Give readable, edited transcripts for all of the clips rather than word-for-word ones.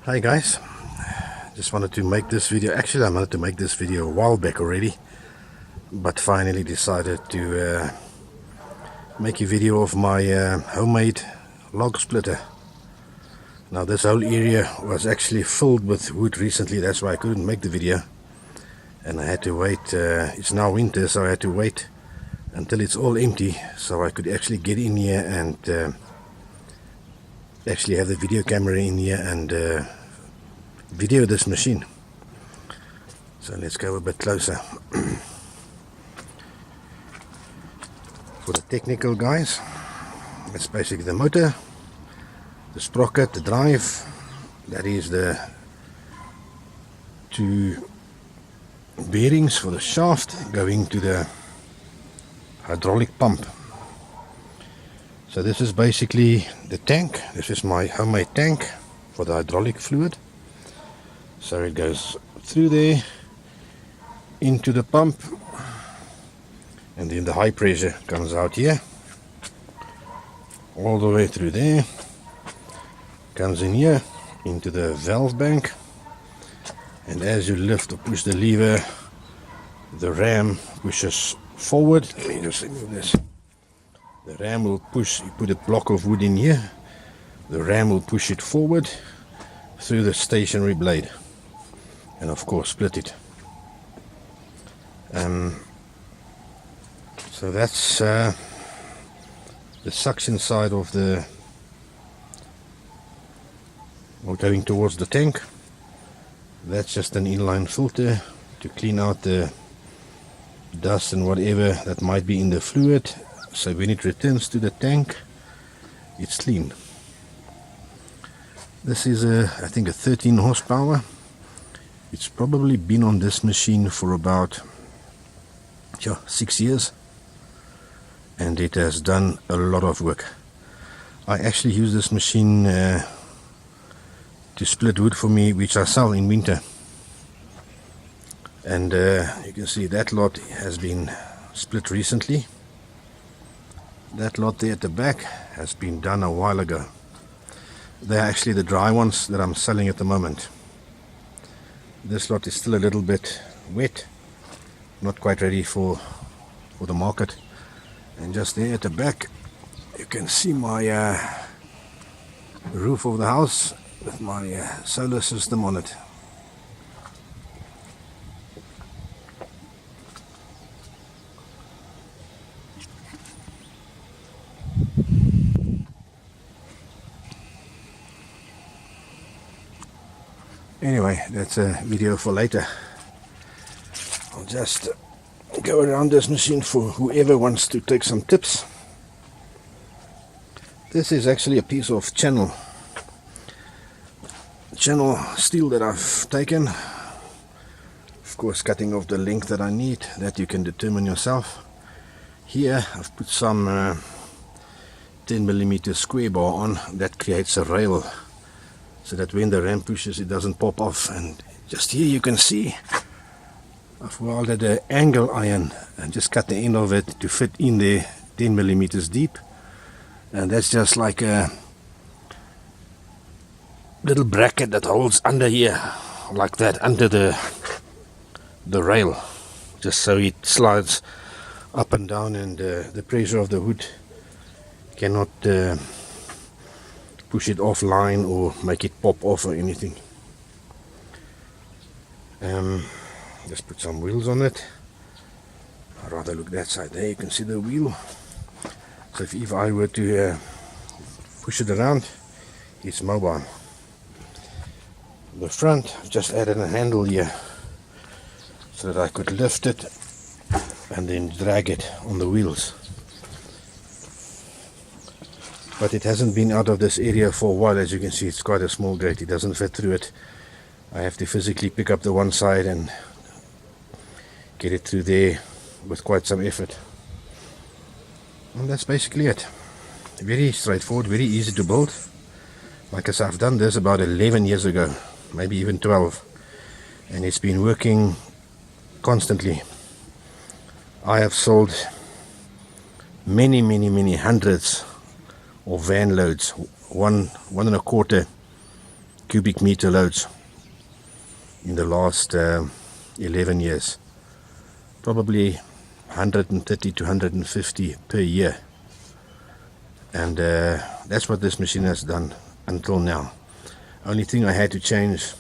Hi guys, just wanted to make this video. Actually, I wanted to make this video a while back already, but finally decided to make a video of my homemade log splitter. Now this whole area was actually filled with wood recently, that's why I couldn't make the video, and I had to wait. It's now winter, so I had to wait until it's all empty so I could actually get in here and actually have the video camera in here and video this machine. So let's go a bit closer. For the technical guys, it's basically the motor, the sprocket, the drive, that is the two bearings for the shaft going to the hydraulic pump. So this is basically the tank. This is my homemade tank for the hydraulic fluid. So it goes through there into the pump, and then the high pressure comes out here all the way through there, comes in here into the valve bank, and as you lift or push the lever, the ram pushes forward. Let me just remove this. The ram will push, you put a block of wood in here, the ram will push it forward through the stationary blade and of course split it. So that's the suction side of the, or going towards the tank. That's just an inline filter to clean out the dust and whatever that might be in the fluid, so when it returns to the tank it's clean. This is I think a 13 horsepower. It's probably been on this machine for about 6 years, and it has done a lot of work. I actually use this machine to split wood for me, which I sell in winter. And you can see that lot has been split recently. That lot there at the back has been done a while ago. They are actually the dry ones that I'm selling at the moment. This lot is still a little bit wet, not quite ready for the market. And just there at the back you can see my roof of the house with my solar system on it. Anyway, that's a video for later. I'll just go around this machine for whoever wants to take some tips. This is actually a piece of channel steel that I've taken. Of course, cutting off the length that I need, that you can determine yourself. Here I've put some 10mm square bar on that creates a rail, so that when the ram pushes it doesn't pop off. And just here you can see I've welded an angle iron and just cut the end of it to fit in there 10mm deep, and that's just like a little bracket that holds under here, like that, under the rail, just so it slides up and down, and the pressure of the wood cannot push it offline or make it pop off or anything. Just put some wheels on it. I'd rather look that side. There you can see the wheel. So if I were to push it around, it's mobile. The front, I've just added a handle here so that I could lift it and then drag it on the wheels. But it hasn't been out of this area for a while. As you can see, it's quite a small gate, it doesn't fit through it. I have to physically pick up the one side and get it through there with quite some effort. And that's basically it. Very straightforward, very easy to build. Like I said, I've done this about 11 years ago, maybe even 12, and it's been working constantly. I have sold many hundreds of van loads, 1.25 cubic meter loads in the last 11 years, probably 130 to 150 per year, and that's what this machine has done until now. Only thing I had to change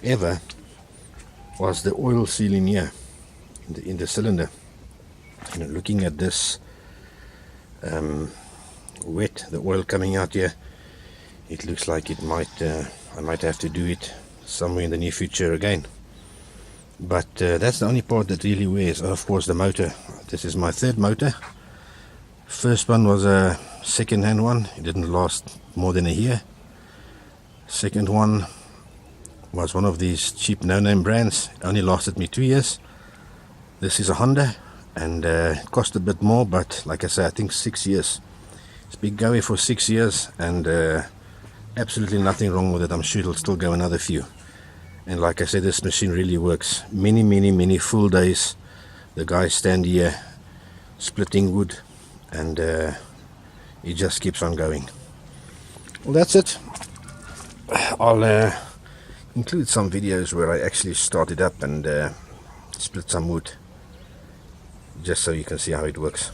ever was the oil seal in here in the cylinder. You know, looking at this wet, the oil coming out here, it looks like it might I might have to do it somewhere in the near future again. But that's the only part that really wears. Of course, the motor. This is my third motor. First one was a second-hand one. It didn't last more than a year. Second one was one of these cheap no-name brands. It only lasted me 2 years. This is a Honda, and it cost a bit more, but like I say, I think 6 years. It's been going for 6 years, and absolutely nothing wrong with it. I'm sure it'll still go another few. And like I said, this machine really works. Many full days. The guys stand here splitting wood, and it just keeps on going. Well, that's it. I'll include some videos where I actually start it up and split some wood, just so you can see how it works.